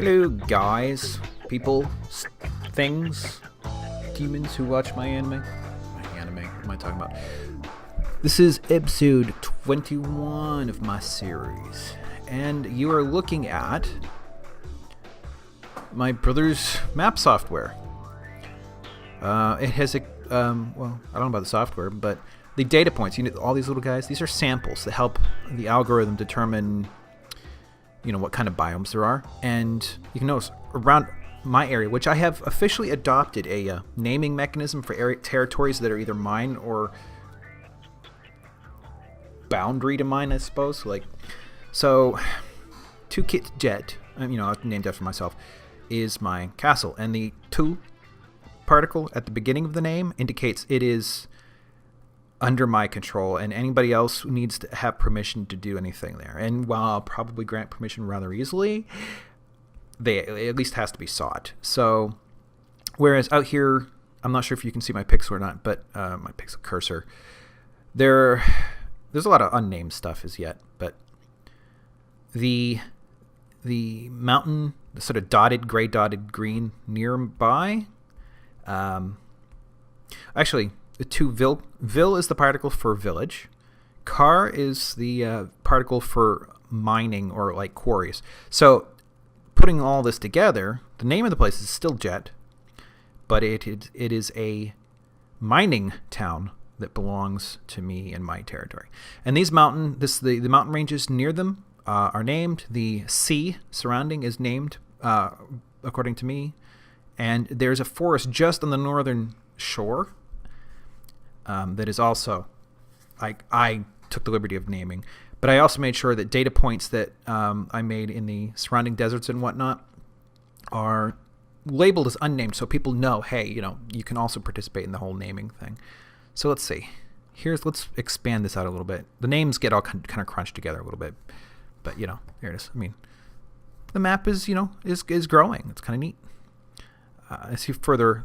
Hello, guys, people, things, demons who watch my anime. What am I talking about? This is episode 21 of my series, and you are looking at my brother's map software. It has a, well, I don't know about the software, but the data points, all these little guys, these are samples that help the algorithm determine what kind of biomes there are. And you can notice around my area, which I have officially adopted a naming mechanism for territories that are either mine or boundary to mine, I suppose. So 2-Kit Jet, I've named after myself, is my castle. And the 2 particle at the beginning of the name indicates it is under my control, and anybody else needs to have permission to do anything there. And while I'll probably grant permission rather easily, it at least has to be sought. So, whereas out here, I'm not sure if you can see my pixel or not, but my pixel cursor, there's a lot of unnamed stuff as yet. But the mountain, the sort of gray dotted green nearby, actually. The 2 Vil is the particle for village. Car is the particle for mining or like quarries. So putting all this together, the name of the place is still Jet, but it is a mining town that belongs to me in my territory. And these the mountain ranges near them are named. The sea surrounding is named according to me. And there's a forest just on the northern shore that is also, I took the liberty of naming, but I also made sure that data points that I made in the surrounding deserts and whatnot are labeled as unnamed, so people know, hey, you can also participate in the whole naming thing. So let's see. Let's expand this out a little bit. The names get all kind of crunched together a little bit, but here it is. I mean, the map is is growing. It's kind of neat. I see further.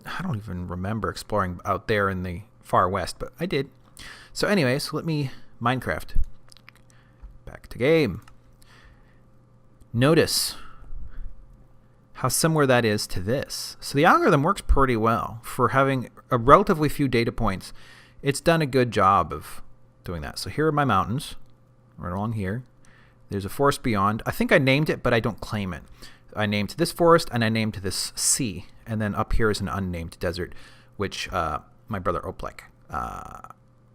I don't even remember exploring out there in the far west, but I did. So anyways, let me Minecraft. Back to game. Notice how similar that is to this. So the algorithm works pretty well for having a relatively few data points. It's done a good job of doing that. So here are my mountains, right along here. There's a forest beyond. I think I named it, but I don't claim it. I named this forest and I named this sea. And then up here is an unnamed desert, which my brother Oplek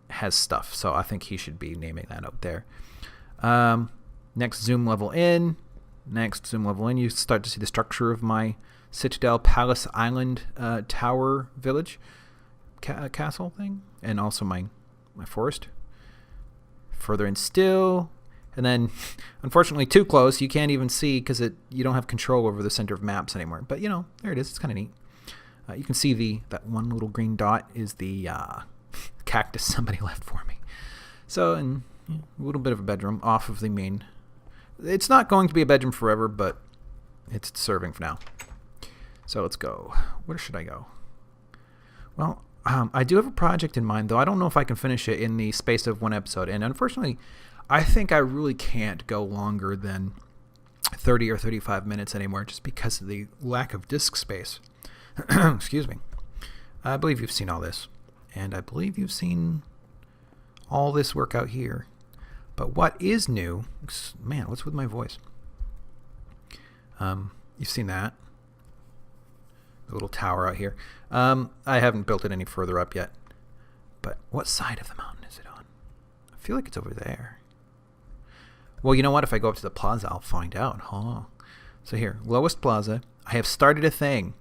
has stuff. So I think he should be naming that out there. Next zoom level in. You start to see the structure of my Citadel Palace Island Tower Village castle thing. And also my forest. Further in still. And then, unfortunately, too close. You can't even see because you don't have control over the center of maps anymore. But, there it is. It's kind of neat. You can see that one little green dot is the cactus somebody left for me. So, and a little bit of a bedroom off of the main. It's not going to be a bedroom forever, but it's serving for now. So let's go. Where should I go? Well, I do have a project in mind, though. I don't know if I can finish it in the space of one episode. And unfortunately, I think I really can't go longer than 30 or 35 minutes anymore just because of the lack of disk space. Excuse me. I believe you've seen all this. And I believe you've seen all this work out here. But what is new... Man, what's with my voice? You've seen that. The little tower out here. I haven't built it any further up yet. But what side of the mountain is it on? I feel like it's over there. Well, you know what? If I go up to the plaza, I'll find out. Huh? So here, lowest plaza. I have started a thing.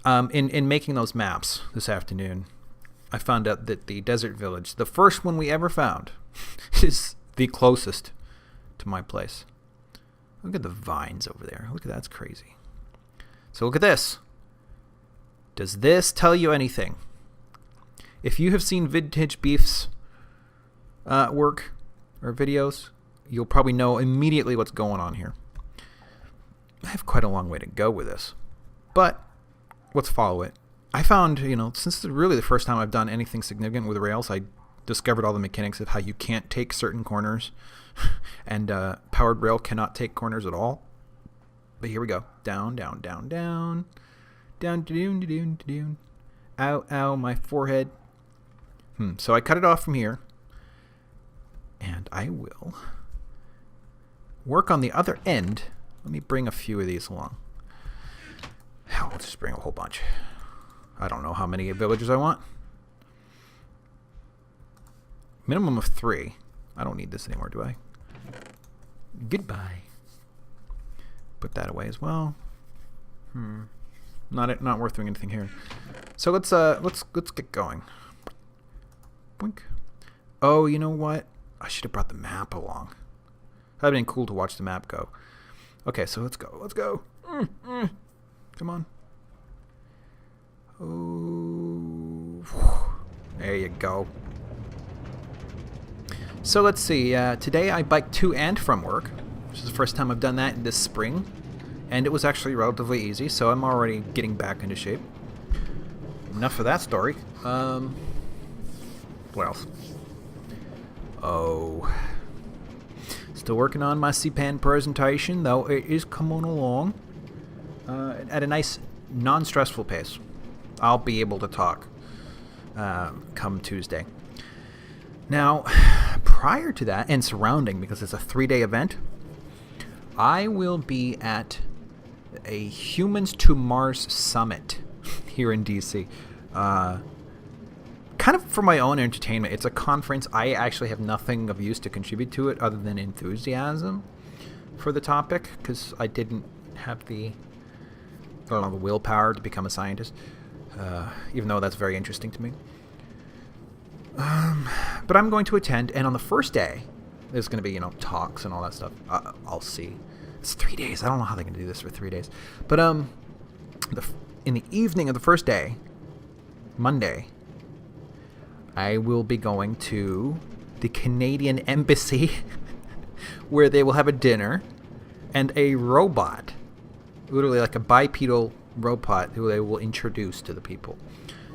In making those maps this afternoon, I found out that the desert village, the first one we ever found, is the closest to my place. Look at the vines over there. Look at that. That's crazy. So look at this. Does this tell you anything? If you have seen Vintage Beef's work or videos, you'll probably know immediately what's going on here. I have quite a long way to go with this, but let's follow it. I found, since it's really the first time I've done anything significant with Rails, I discovered all the mechanics of how you can't take certain corners And powered rail cannot take corners at all. But here we go. Down, down, down, down. Down, doon, doon, doon. Ow, ow, my forehead. So I cut it off from here. And I will work on the other end. Let me bring a few of these along. Hell, let's just bring a whole bunch. I don't know how many villagers I want. Minimum of 3. I don't need this anymore, do I? Goodbye. Put that away as well. Not worth doing anything here. So let's get going. Boink. Oh, you know what? I should have brought the map along. That'd been cool to watch the map go. Okay, so let's go. Let's go. Come on. Oh, there you go. So let's see. Today I biked to and from work, which is the first time I've done that this spring, and it was actually relatively easy. So I'm already getting back into shape. Enough of that story. What else? Oh, still working on my CPAN presentation, though it is coming along at a nice, non-stressful pace. I'll be able to talk come Tuesday. Now, prior to that, and surrounding, because it's a 3-day event, I will be at a Humans to Mars Summit here in DC. Kind of for my own entertainment. It's a conference. I actually have nothing of use to contribute to it other than enthusiasm for the topic, because I didn't have the willpower to become a scientist, even though that's very interesting to me. But I'm going to attend, and on the first day, there's going to be, talks and all that stuff. I'll see. It's 3 days. I don't know how they're going to do this for 3 days. But in the evening of the first day, Monday, I will be going to the Canadian Embassy where they will have a dinner and a robot, literally like a bipedal robot who they will introduce to the people.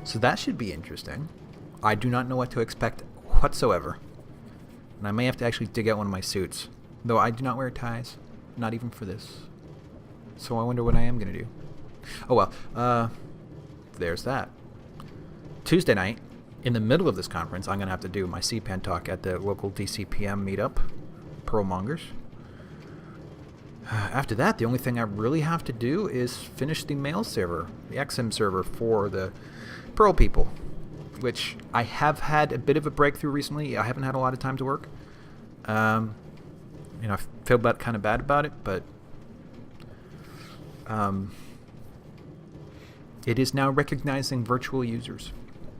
So that should be interesting. I do not know what to expect whatsoever. And I may have to actually dig out one of my suits, though I do not wear ties, not even for this. So I wonder what I am going to do. Oh well, there's that. Tuesday night, in the middle of this conference, I'm going to have to do my CPAN talk at the local DCPM meetup, Pearlmongers. After that, the only thing I really have to do is finish the mail server, the XM server for the Pearl people, which I have had a bit of a breakthrough recently. I haven't had a lot of time to work. I feel kind of bad about it, but it is now recognizing virtual users,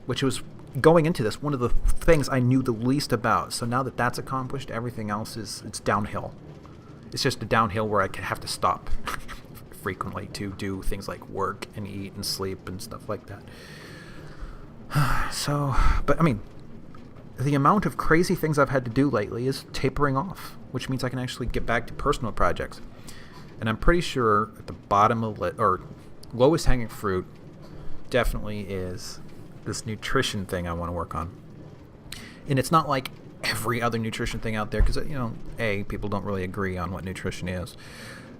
which was, going into this, one of the things I knew the least about. So now that that's accomplished, everything else it's downhill. It's just a downhill where I can have to stop frequently to do things like work and eat and sleep and stuff like that. So, but I mean, the amount of crazy things I've had to do lately is tapering off, which means I can actually get back to personal projects. And I'm pretty sure at the bottom of or lowest hanging fruit definitely is this nutrition thing I want to work on. And it's not like every other nutrition thing out there, because people don't really agree on what nutrition is,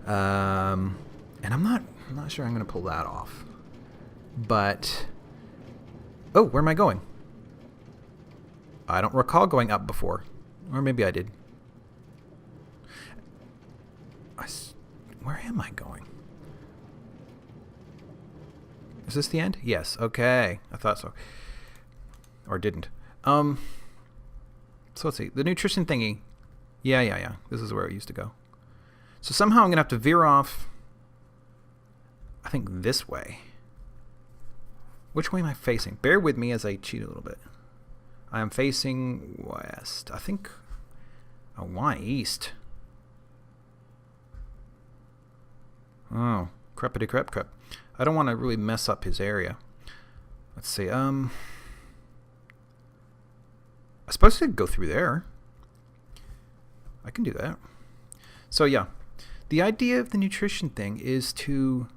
and I'm not sure I'm going to pull that off. But where am I going? I don't recall going up before, or maybe I did. Where am I going? Is this the end? Yes. Okay. I thought so. Or didn't. So let's see. The nutrition thingy. Yeah. This is where it used to go. So somehow I'm going to have to veer off, I think, this way. Which way am I facing? Bear with me as I cheat a little bit. I am facing west. I think... why east? Oh, crepity crep. I don't want to really mess up his area. Let's see. I suppose I could go through there. I can do that. So yeah, the idea of the nutrition thing is to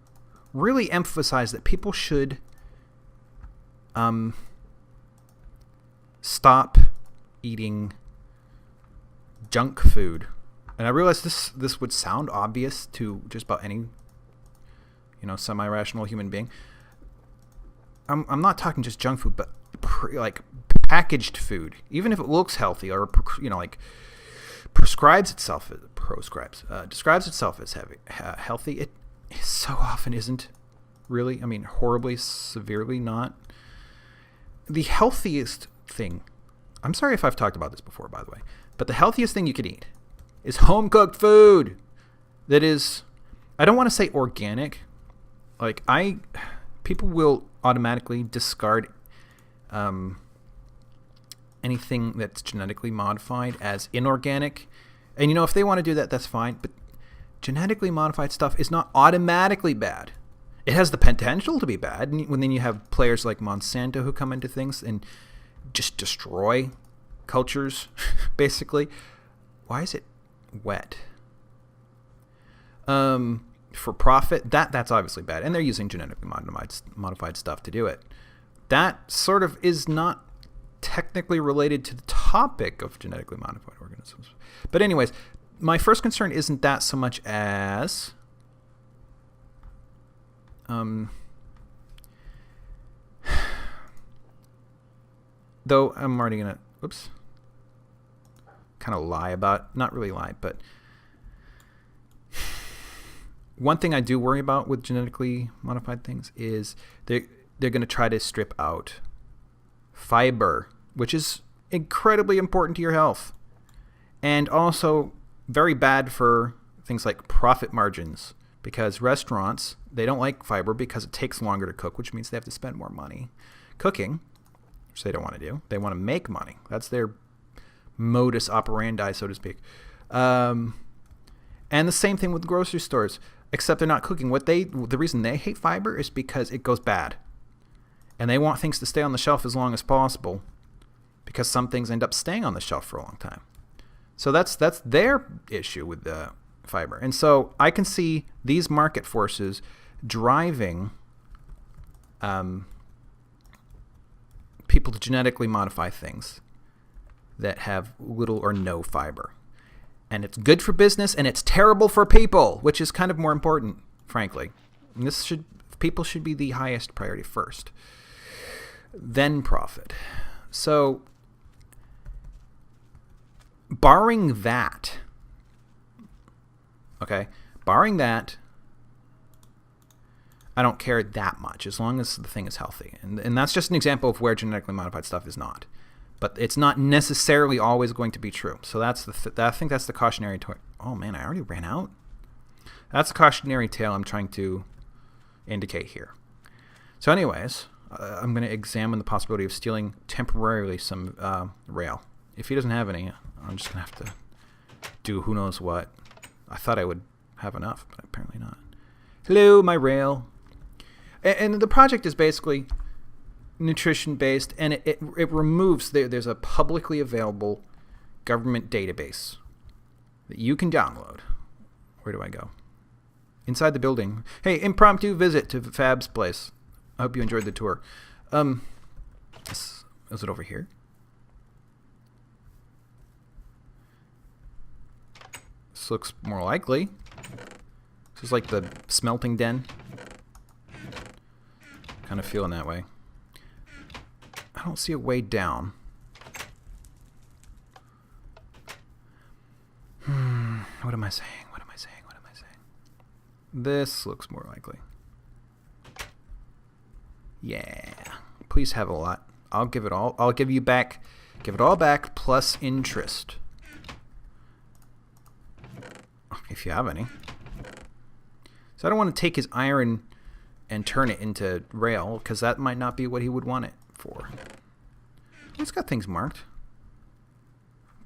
really emphasize that people should stop eating junk food. And I realize this would sound obvious to just about any, semi-rational human being. I'm not talking just junk food, but like packaged food, even if it looks healthy or like describes itself as healthy. It so often isn't really. I mean, horribly, severely not. The healthiest thing. I'm sorry if I've talked about this before, by the way, but the healthiest thing you could eat is home cooked food. That is, I don't want to say organic. Like people will automatically discard anything that's genetically modified as inorganic. And if they want to do that, that's fine. But genetically modified stuff is not automatically bad. It has the potential to be bad. And then you have players like Monsanto who come into things and just destroy cultures, basically. Why is it wet? For profit, that's obviously bad. And they're using genetically modified stuff to do it. That sort of is not technically related to the topic of genetically modified organisms. But anyways, my first concern isn't that so much as though I'm already going to, kind of lie about, not really lie, but one thing I do worry about with genetically modified things is they're going to try to strip out fiber, which is incredibly important to your health, and also very bad for things like profit margins, because restaurants, they don't like fiber because it takes longer to cook, which means they have to spend more money cooking, which they don't want to do. They want to make money. That's their modus operandi, so to speak. And the same thing with grocery stores, except they're not cooking. The reason they hate fiber is because it goes bad. And they want things to stay on the shelf as long as possible, because some things end up staying on the shelf for a long time. So that's their issue with the fiber. And so I can see these market forces driving people to genetically modify things that have little or no fiber. And it's good for business and it's terrible for people, which is kind of more important, frankly. And people should be the highest priority first, then profit. So barring that, I don't care that much as long as the thing is healthy. And that's just an example of where genetically modified stuff is not. But it's not necessarily always going to be true. So that's I think that's the cautionary tale. Oh man, I already ran out. That's the cautionary tale I'm trying to indicate here. So anyways, I'm going to examine the possibility of stealing temporarily some rail. If he doesn't have any, I'm just going to have to do who knows what. I thought I would have enough, but apparently not. Hello, my rail. And the project is basically nutrition based, and it removes, there's a publicly available government database that you can download. Where do I go? Inside the building. Hey, impromptu visit to Fab's place. I hope you enjoyed the tour. Is it over here? This looks more likely. This is like the smelting den. Kind of feeling that way. I don't see a way down. What am I saying? This looks more likely. Yeah. Please have a lot. I'll give it all. I'll give you back. Give it all back plus interest. If you have any. So I don't want to take his iron and turn it into rail, because that might not be what he would want it for. He's got things marked.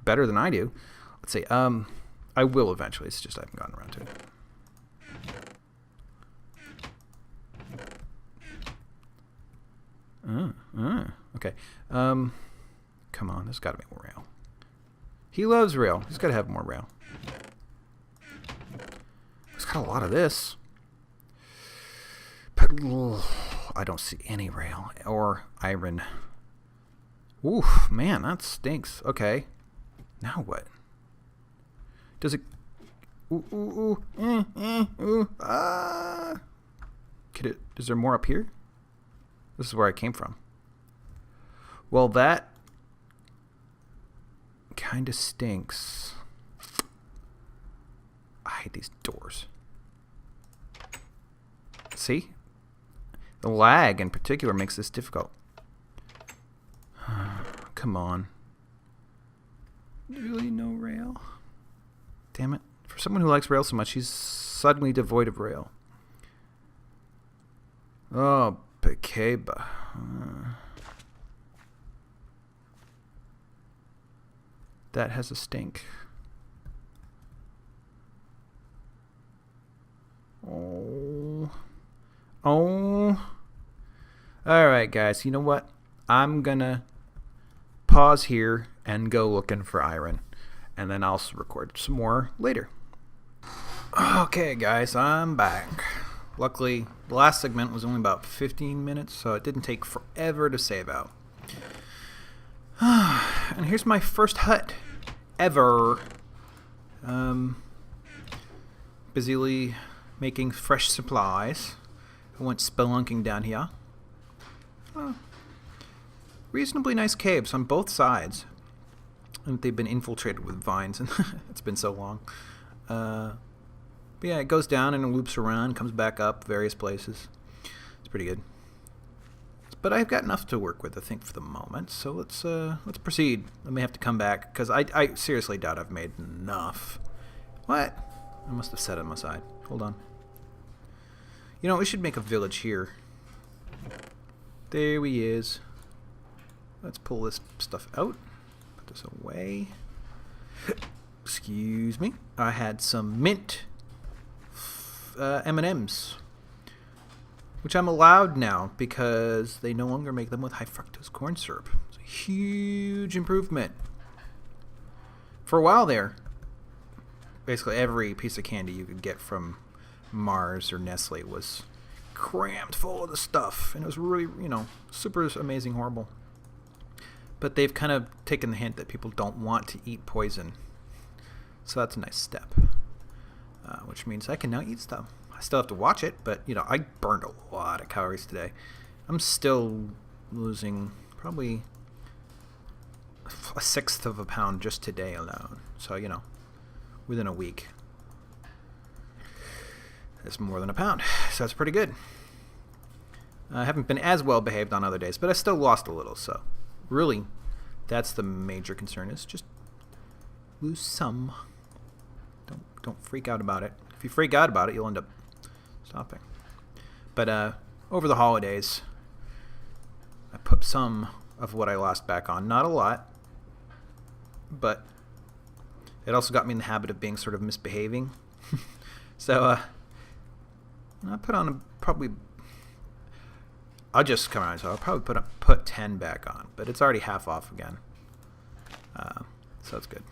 Better than I do. Let's see. I will eventually. It's just I haven't gotten around to it. Okay. Come on. There's got to be more rail. He loves rail. He's got to have more rail. He's got a lot of this. But I don't see any rail or iron. Oof, man, that stinks. Okay. Now what? Does it... Ooh, ooh, ooh, ooh, ah. Is there more up here? This is where I came from. Well, that kind of stinks. I hate these doors. See? The lag in particular makes this difficult. Come on. Really no rail? Damn it. For someone who likes rail so much, he's suddenly devoid of rail. Oh, Pekeba. That has a stink. Oh. Oh. Alright, guys. You know what? I'm gonna pause here and go looking for iron. And then I'll record some more later. Okay, guys. I'm back. Luckily, the last segment was only about 15 minutes, so it didn't take forever to save out. And here's my first hut ever. Busily making fresh supplies. I went spelunking down here. Reasonably nice caves on both sides. And they've been infiltrated with vines, and it's been so long. But yeah, it goes down and it loops around, comes back up various places. It's pretty good. But I've got enough to work with, I think, for the moment. So let's proceed. I may have to come back because I seriously doubt I've made enough. What? I must have set it on my side. Hold on. You know, we should make a village here. There he is. Let's pull this stuff out. Put this away. Excuse me. I had some mint M&Ms, which I'm allowed now because they no longer make them with high fructose corn syrup. It's a huge improvement. For a while there, basically every piece of candy you could get from Mars or Nestle was crammed full of the stuff, and it was really, super amazing, horrible. But they've kind of taken the hint that people don't want to eat poison, so that's a nice step. Which means I can now eat stuff. I still have to watch it, but, I burned a lot of calories today. I'm still losing probably a sixth of a pound just today alone. So, within a week. That's more than a pound, so that's pretty good. I haven't been as well behaved on other days, but I still lost a little, so really, that's the major concern, is just lose some. Don't freak out about it. If you freak out about it, you'll end up stopping. But over the holidays, I put some of what I lost back on. Not a lot, but it also got me in the habit of being sort of misbehaving. So I put on I'll just come around, so I'll probably put 10 back on, but it's already half off again. So that's good.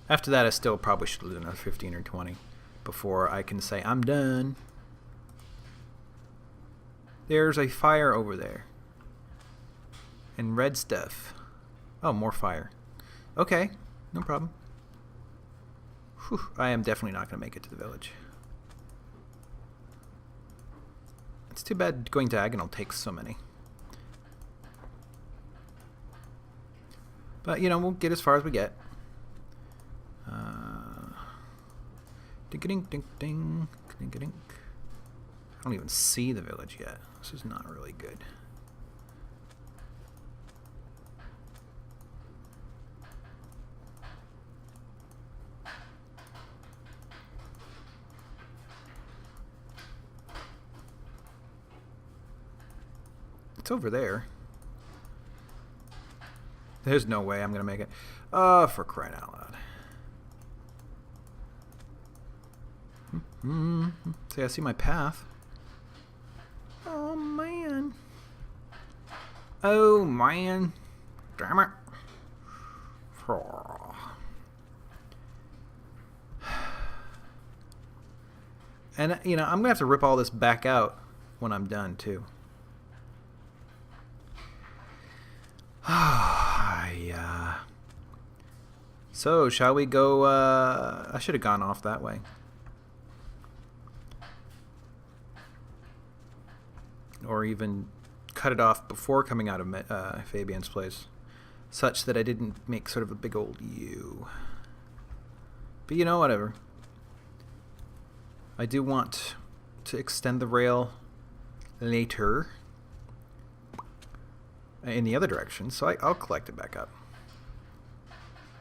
After that, I still probably should lose another 15 or 20 before I can say I'm done. There's a fire over there. And red stuff. Oh, more fire. Okay, no problem. Whew, I am definitely not going to make it to the village. It's too bad going diagonal takes so many. But, we'll get as far as we get. Ding ding ding ding ding. I don't even see the village yet. This is not really good. It's over there. There's no way I'm gonna make it. Oh, for crying out loud. See, I see my path. Oh, man. Oh, man. Damn it. And, I'm going to have to rip all this back out when I'm done, too. So, shall we go... I should have gone off that way. Or even cut it off before coming out of Fabian's place, such that I didn't make sort of a big old U. But you know, whatever. I do want to extend the rail later in the other direction, so I'll collect it back up.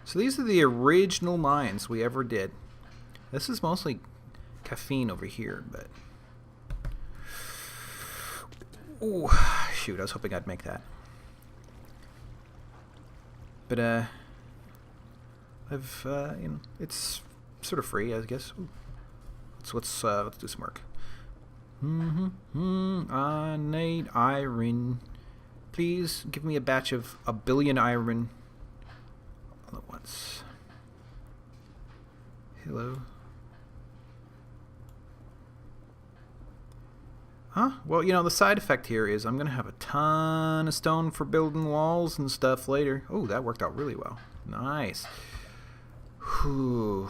So these are the original mines we ever did. This is mostly caffeine over here, but... Ooh, shoot, I was hoping I'd make that. But, you know, it's sort of free, I guess. Ooh. Let's do some work. I need iron. Please give me a batch of 1 billion iron all at once. Hello. Huh? Well, you know, the side effect here is I'm going to have a ton of stone for building walls and stuff later. Oh, that worked out really well. Nice. Whew.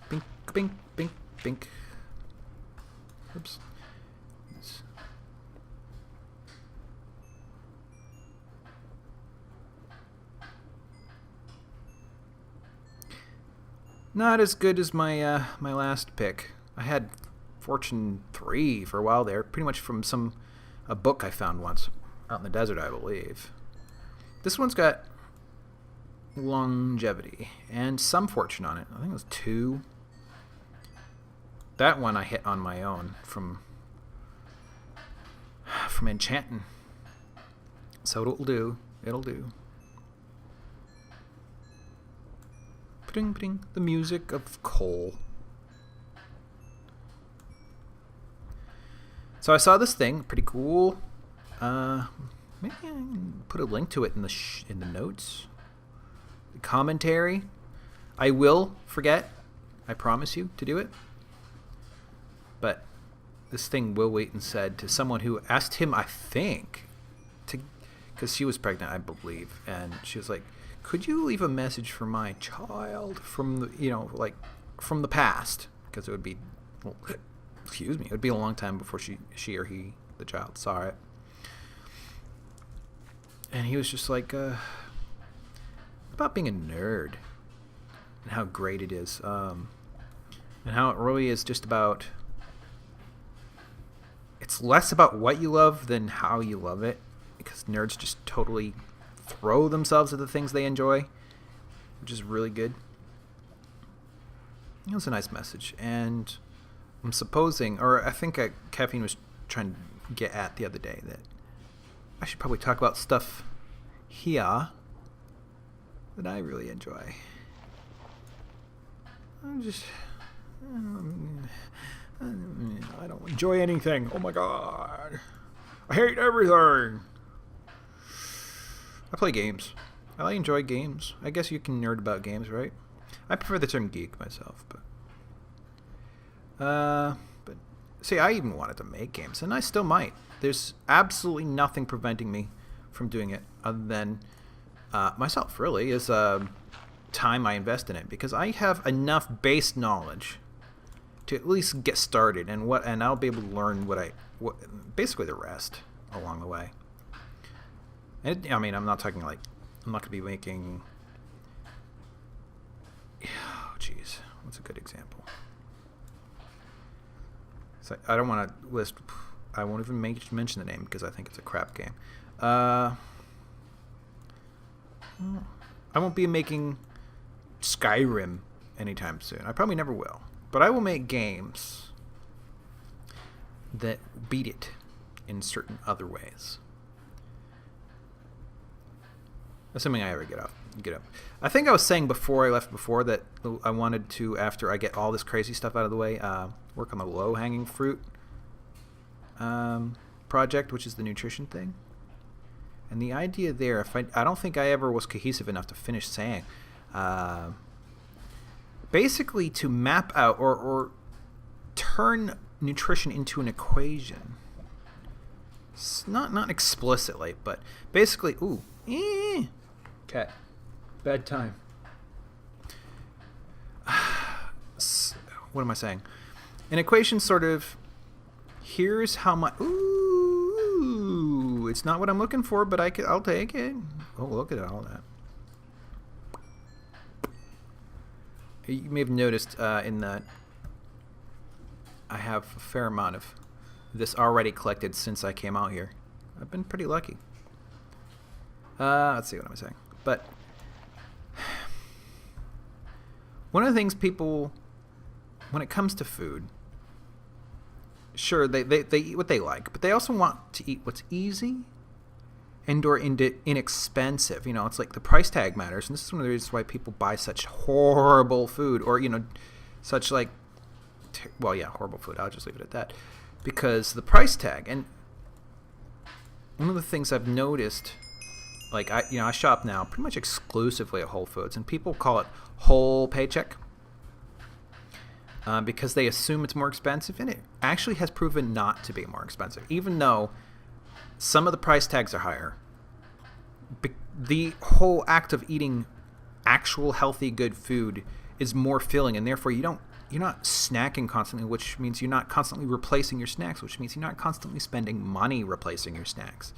Bink, bink, bink, bink. Oops. Not as good as my my last pick. I had Fortune 3 for a while there, pretty much from a book I found once out in the desert, I believe. This one's got longevity and some fortune on it. I think it was 2. That one I hit on my own from enchanting. So it'll do. It'll do. Pring, pring, the music of coal. So I saw this thing, pretty cool. Maybe I can put a link to it in the notes. The commentary. I will forget. I promise you to do it. But this thing Will Wheaton said to someone who asked him, I think, because she was pregnant, I believe, and she was like, could you leave a message for my child from the, you know, like from the past? Because it would be, well, excuse me, it would be a long time before she or he, the child, saw it. And he was just like, about being a nerd and how great it is, and how it really is just about, it's less about what you love than how you love it, because nerds just totally throw themselves at the things they enjoy, which is really good. It was a nice message, and I'm supposing, or I think Caffeine was trying to get at the other day, that I should probably talk about stuff here that I really enjoy. I don't enjoy anything. Oh my god. I hate everything. I play games. I enjoy games. I guess you can nerd about games, right? I prefer the term geek myself, but see, I even wanted to make games, and I still might. There's absolutely nothing preventing me from doing it other than myself, really, is time I invest in it, because I have enough base knowledge to at least get started, and I'll be able to learn basically the rest along the way. And I mean, I'm not talking like, I'm not going to be making, oh jeez, what's a good example? So I don't want to list, I won't even mention the name because I think it's a crap game. I won't be making Skyrim anytime soon. I probably never will. But I will make games that beat it in certain other ways. Assuming I ever get up. I think I was saying before I left that I wanted to, after I get all this crazy stuff out of the way, work on the low-hanging fruit project, which is the nutrition thing. And the idea there, I don't think I ever was cohesive enough to finish saying, basically to map out or turn nutrition into an equation. It's not explicitly, but basically, okay, bedtime. What am I saying? An equation sort of, here's how much, it's not what I'm looking for, but I'll take it. Oh, look at all that. You may have noticed in that I have a fair amount of this already collected since I came out here. I've been pretty lucky. Let's see what I'm saying. But one of the things people, when it comes to food, sure, they eat what they like, but they also want to eat what's easy and or inexpensive. You know, it's like the price tag matters, and this is one of the reasons why people buy such horrible food, or, you know, such like, well, yeah, horrible food. I'll just leave it at that. Because the price tag, and one of the things I've noticed, like I shop now pretty much exclusively at Whole Foods, and people call it whole paycheck because they assume it's more expensive, and it actually has proven not to be more expensive, even though some of the price tags are higher. The whole act of eating actual healthy good food is more filling, and therefore you're not snacking constantly, which means you're not constantly replacing your snacks, which means you're not constantly spending money replacing your snacks.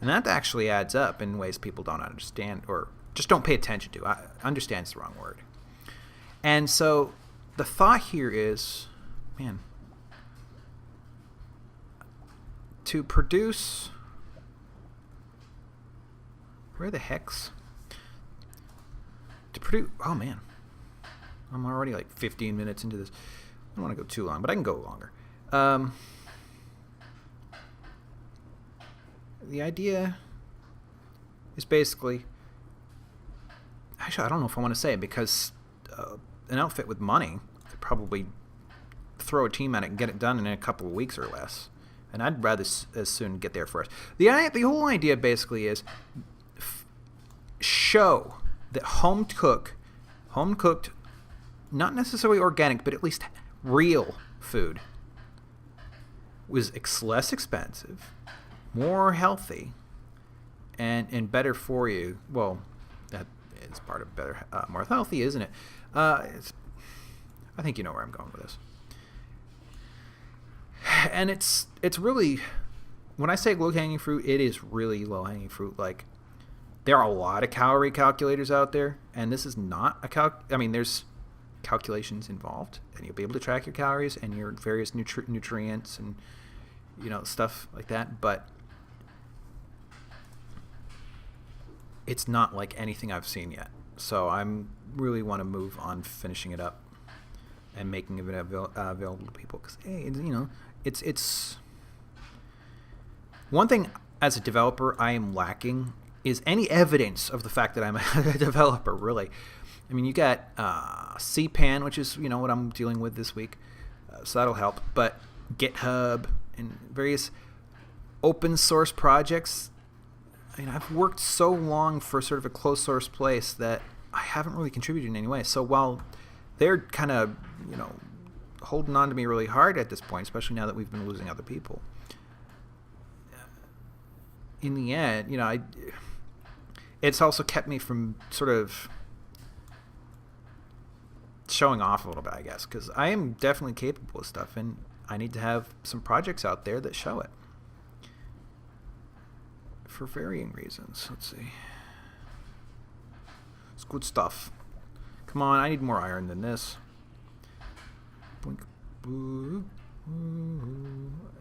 And that actually adds up in ways people don't understand, or just don't pay attention to. Understand's the wrong word. And so the thought here is, man, to produce, where the heck's, to produce, oh man, I'm already like 15 minutes into this. I don't want to go too long, but I can go longer. The idea is basically, actually, I don't know if I want to say it, because an outfit with money could probably throw a team at it and get it done in a couple of weeks or less. And I'd rather as soon get there first. The whole idea basically is show that home cooked, not necessarily organic, but at least real food was less expensive, more healthy, and better for you. Well, that is part of better, more healthy, isn't it? I think you know where I'm going with this. And it's really, when I say low-hanging fruit, it is really low-hanging fruit. Like, there are a lot of calorie calculators out there, and this is not a there's calculations involved, and you'll be able to track your calories and your various nutrients and, you know, stuff like that, but it's not like anything I've seen yet. So I'm really want to move on finishing it up and making it available to people, because, hey, you know, it's one thing as a developer I am lacking is any evidence of the fact that I'm a developer, really. I mean, you got CPAN, which is, you know, what I'm dealing with this week, so that'll help. But GitHub and various open source projects. I mean, I've worked so long for sort of a closed source place that I haven't really contributed in any way. So while they're kind of, you know, holding on to me really hard at this point, especially now that we've been losing other people, in the end, you know, it's also kept me from sort of showing off a little bit, I guess, because I am definitely capable of stuff, and I need to have some projects out there that show it for varying reasons. Let's see. It's good stuff. Come on, I need more iron than this.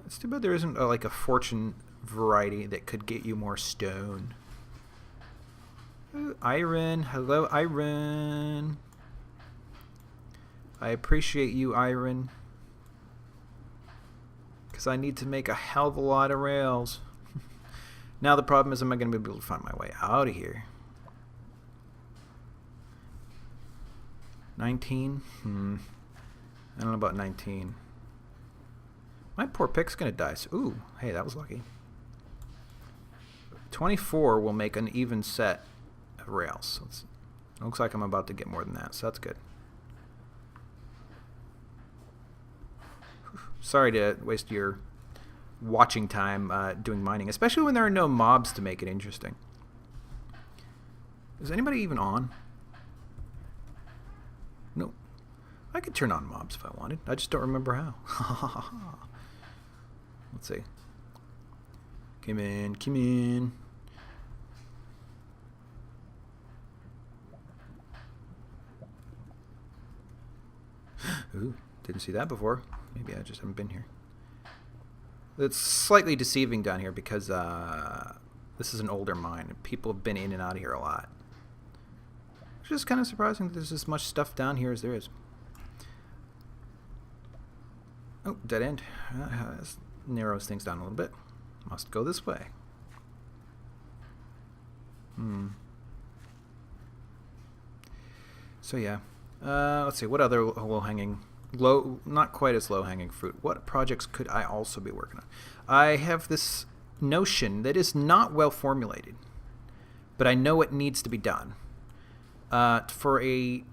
It's too bad there isn't like a fortune variety that could get you more stone. Iron, hello Iron. I appreciate you, Iron, because I need to make a hell of a lot of rails. Now the problem is, am I going to be able to find my way out of here? 19? I don't know about 19. My poor pick's going to die. So, ooh, hey, that was lucky. 24 will make an even set of rails. So it looks like I'm about to get more than that, so that's good. Sorry to waste your watching time doing mining, especially when there are no mobs to make it interesting. Is anybody even on? No. I could turn on mobs if I wanted. I just don't remember how. Let's see. Come in, come in. Ooh, didn't see that before. Maybe I just haven't been here. It's slightly deceiving down here because this is an older mine. People have been in and out of here a lot. It's just kind of surprising that there's as much stuff down here as there is. Oh, dead end. This narrows things down a little bit. Must go this way. So yeah. Let's see, what other low-hanging, not quite as low-hanging fruit. What projects could I also be working on? I have this notion that is not well formulated, but I know it needs to be done. For a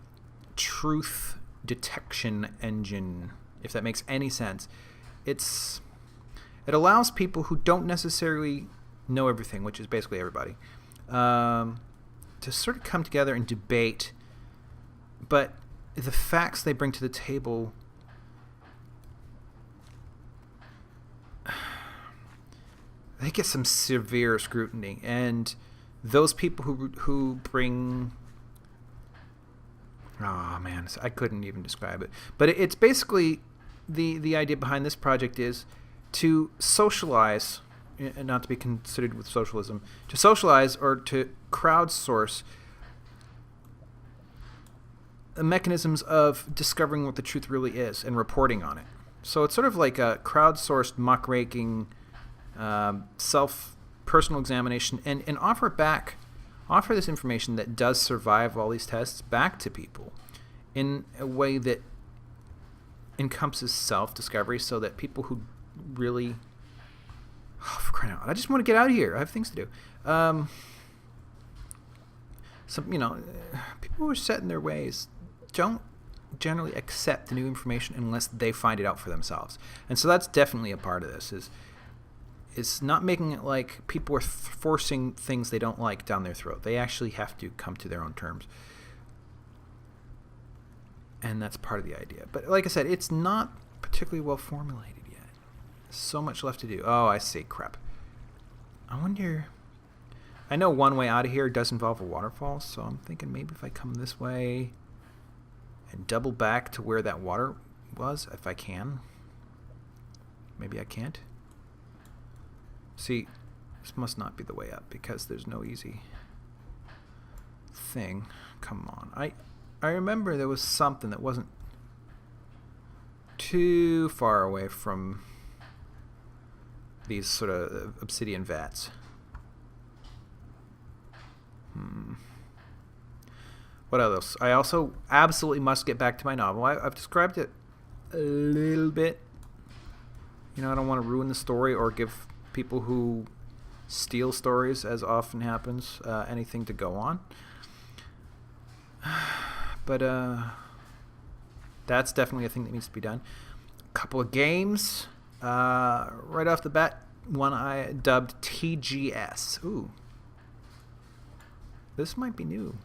truth detection engine, if that makes any sense. It allows people who don't necessarily know everything, which is basically everybody, to sort of come together and debate, but the facts they bring to the table they get some severe scrutiny, and those people who bring, oh man, I couldn't even describe it, but it's basically the idea behind this project is to socialize, and not to be considered with socialism, to socialize or to crowdsource mechanisms of discovering what the truth really is and reporting on it. So it's sort of like a crowdsourced muckraking, personal examination, and offer this information that does survive all these tests back to people in a way that encompasses self-discovery, so that people who really, for crying out loud, I just want to get out of here. I have things to do. People who are set in their ways don't generally accept the new information unless they find it out for themselves. And so that's definitely a part of this, is not making it like people are forcing things they don't like down their throat. They actually have to come to their own terms. And that's part of the idea. But like I said, it's not particularly well formulated yet. There's so much left to do. Oh, I see. Crap. I wonder... I know one way out of here does involve a waterfall, so I'm thinking maybe if I come this way and double back to where that water was, if I can. Maybe I can't. See, this must not be the way up because there's no easy thing. Come on. I remember there was something that wasn't too far away from these sort of obsidian vats. What else? I also absolutely must get back to my novel. I've described it a little bit. I don't want to ruin the story or give people who steal stories, as often happens, anything to go on. But that's definitely a thing that needs to be done. A couple of games. Right off the bat, one I dubbed TGS. Ooh. This might be new.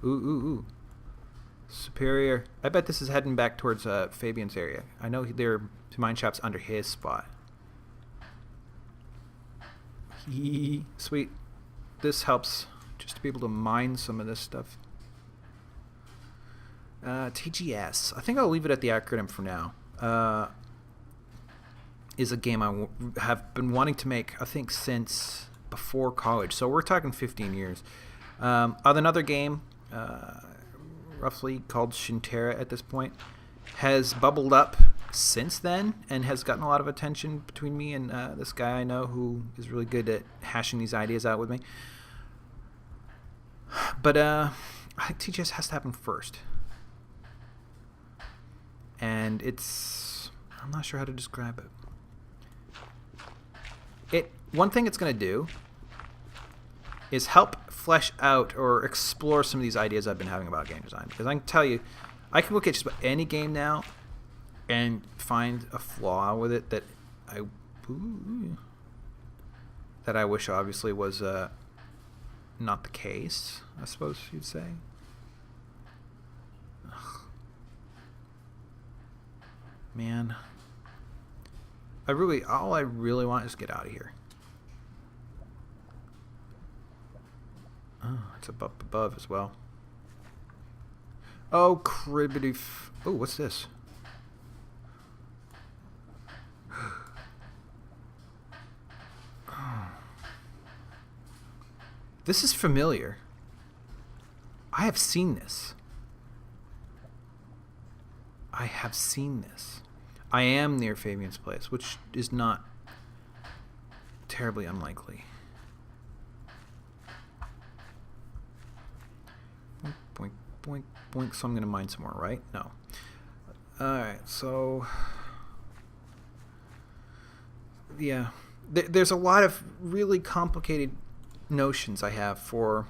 Ooh. Superior. I bet this is heading back towards Fabian's area. I know their mine shop's under his spot. Sweet. This helps just to be able to mine some of this stuff. TGS. I think I'll leave it at the acronym for now. Is a game I have been wanting to make, I think, since before college. So we're talking 15 years. Another game, roughly called Shinterra at this point, has bubbled up since then and has gotten a lot of attention between me and this guy I know who is really good at hashing these ideas out with me. But I think TGS has to happen first. And I'm not sure how to describe it. One thing it's going to do is help flesh out or explore some of these ideas I've been having about game design. Because I can tell you, I can look at just about any game now and find a flaw with it that I wish obviously was not the case, I suppose you'd say. Ugh. Man, all I really want is to get out of here. Oh, it's up above as well. Oh, cribbity. Oh, what's this? This is familiar. I have seen this. I am near Fabian's place, which is not terribly unlikely. Boink, boink, boink. So I'm going to mine some more, right? No. Alright, so... yeah. There's a lot of really complicated notions I have for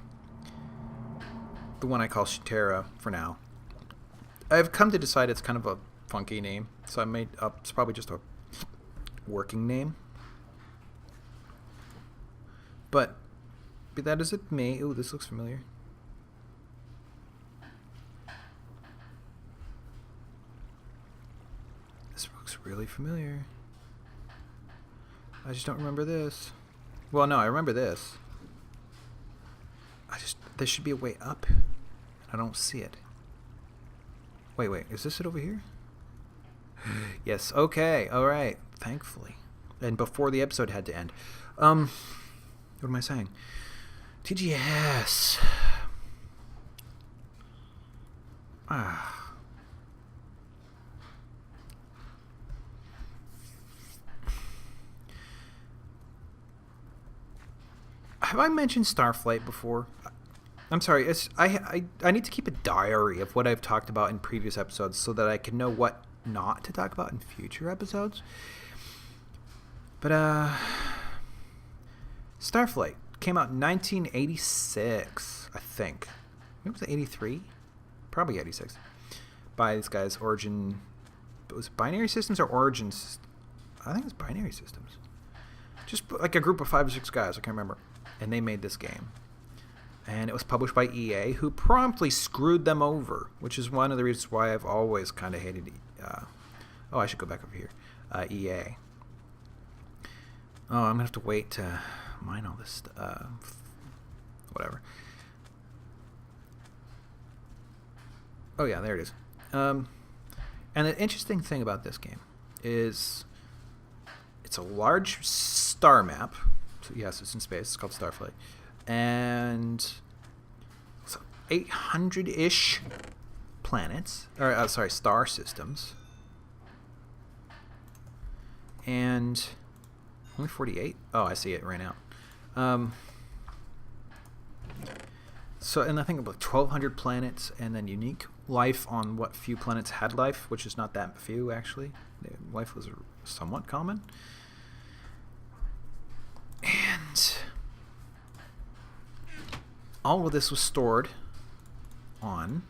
the one I call Shitera for now. I've come to decide it's kind of a funky name, so I made up. It's probably just a working name. But be that as it may, ooh, this looks familiar. This looks really familiar. I just don't remember this. Well, no, I remember this. There should be a way up. I don't see it. Wait, is this it over here? Yes, okay, alright, thankfully. And before the episode had to end. What am I saying? TGS. Have I mentioned Starflight before? I'm sorry. I need to keep a diary of what I've talked about in previous episodes so that I can know what not to talk about in future episodes. But Starflight came out in 1986, I think. Maybe it was 83? Probably 86. By this guy's Origin... Was it Binary Systems or Origins? I think it's Binary Systems. Just like a group of 5 or 6 guys, I can't remember. And they made this game. And it was published by EA, who promptly screwed them over, which is one of the reasons why I've always kind of hated... oh, I should go back over here. EA. Oh, I'm going to have to wait to mine all this whatever. Oh, yeah, there it is. And the interesting thing about this game is it's a large star map. So, yes, it's in space. It's called Starflight. And so 800-ish planets, or star systems, and only 48. Oh, I see it right now. So, and I think about 1,200 planets, and then unique life on what few planets had life, which is not that few actually. Life was somewhat common, and all of this was stored on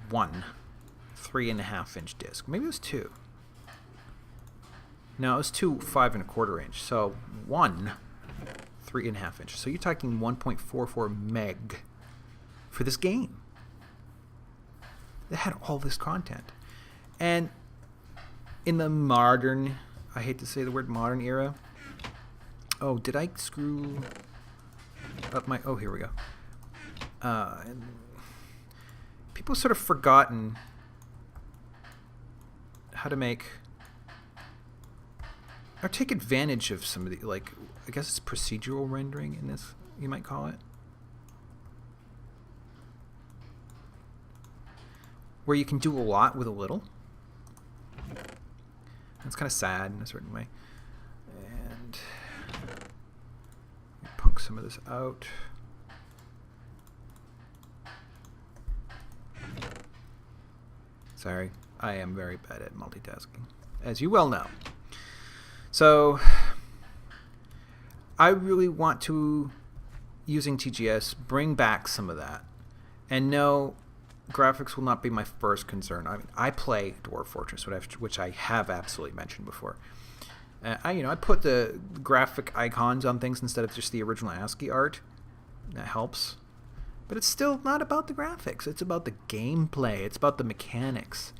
one 3.5-inch disc. Maybe it was 2. No, it was 2 5.25 inch. So one 3.5 inch. So you're talking 1.44 meg for this game. They had all this content, and in the modern, I hate to say the word modern era. Oh, did I screw up my... Oh, here we go. And people sort of forgotten how to make... or take advantage of some of the, like, I guess it's procedural rendering in this, you might call it. Where you can do a lot with a little. It's kind of sad in a certain way. And punk some of this out. Sorry, I am very bad at multitasking, as you well know. So I really want to, using TGS, bring back some of that and know graphics will not be my first concern. I mean, I play Dwarf Fortress, which I have absolutely mentioned before. I put the graphic icons on things instead of just the original ASCII art. That helps. But it's still not about the graphics. It's about the gameplay. It's about the mechanics.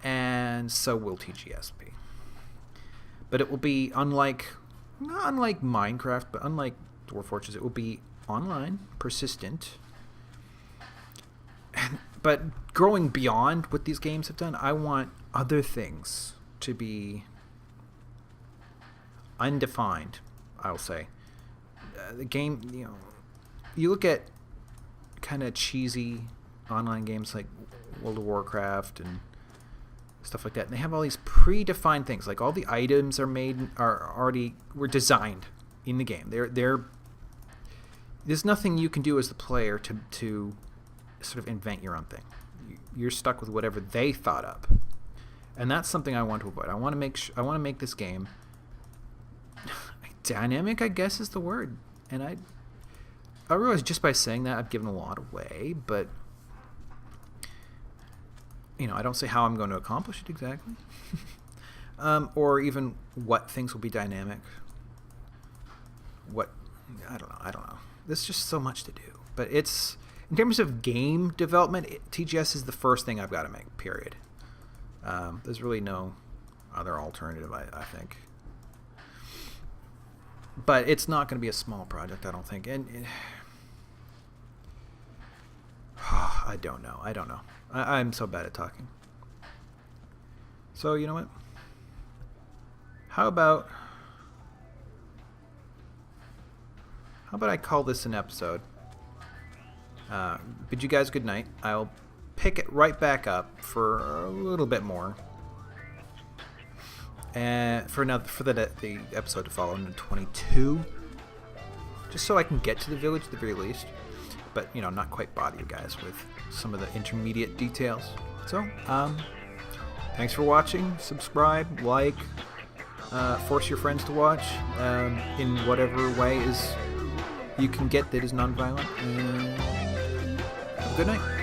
And so will TGS be. But it will be not unlike Minecraft, but unlike Dwarf Fortress, it will be online, persistent. But growing beyond what these games have done, I want other things to be undefined, I'll say. The game, you look at kind of cheesy online games like World of Warcraft and stuff like that, and they have all these predefined things. Like all the items were designed in the game. There's nothing you can do as the player to sort of invent your own thing. You're stuck with whatever they thought up, and that's something I want to avoid. I want to make this game dynamic, I guess is the word. And I realize just by saying that I've given a lot away, but I don't say how I'm going to accomplish it exactly, or even what things will be dynamic. I don't know. There's just so much to do. But it's, in terms of game development, TGS is the first thing I've got to make, period. There's really no other alternative, I think. But it's not going to be a small project, I don't think. And I don't know. I'm so bad at talking. So, you know what? How about I call this an episode? Bid you guys good night. I'll pick it right back up for a little bit more. And for the episode to follow in 22, just so I can get to the village at the very least, but not quite bother you guys with some of the intermediate details. So thanks for watching. Subscribe, like, force your friends to watch in whatever way you can get that is non-violent. And have a good night.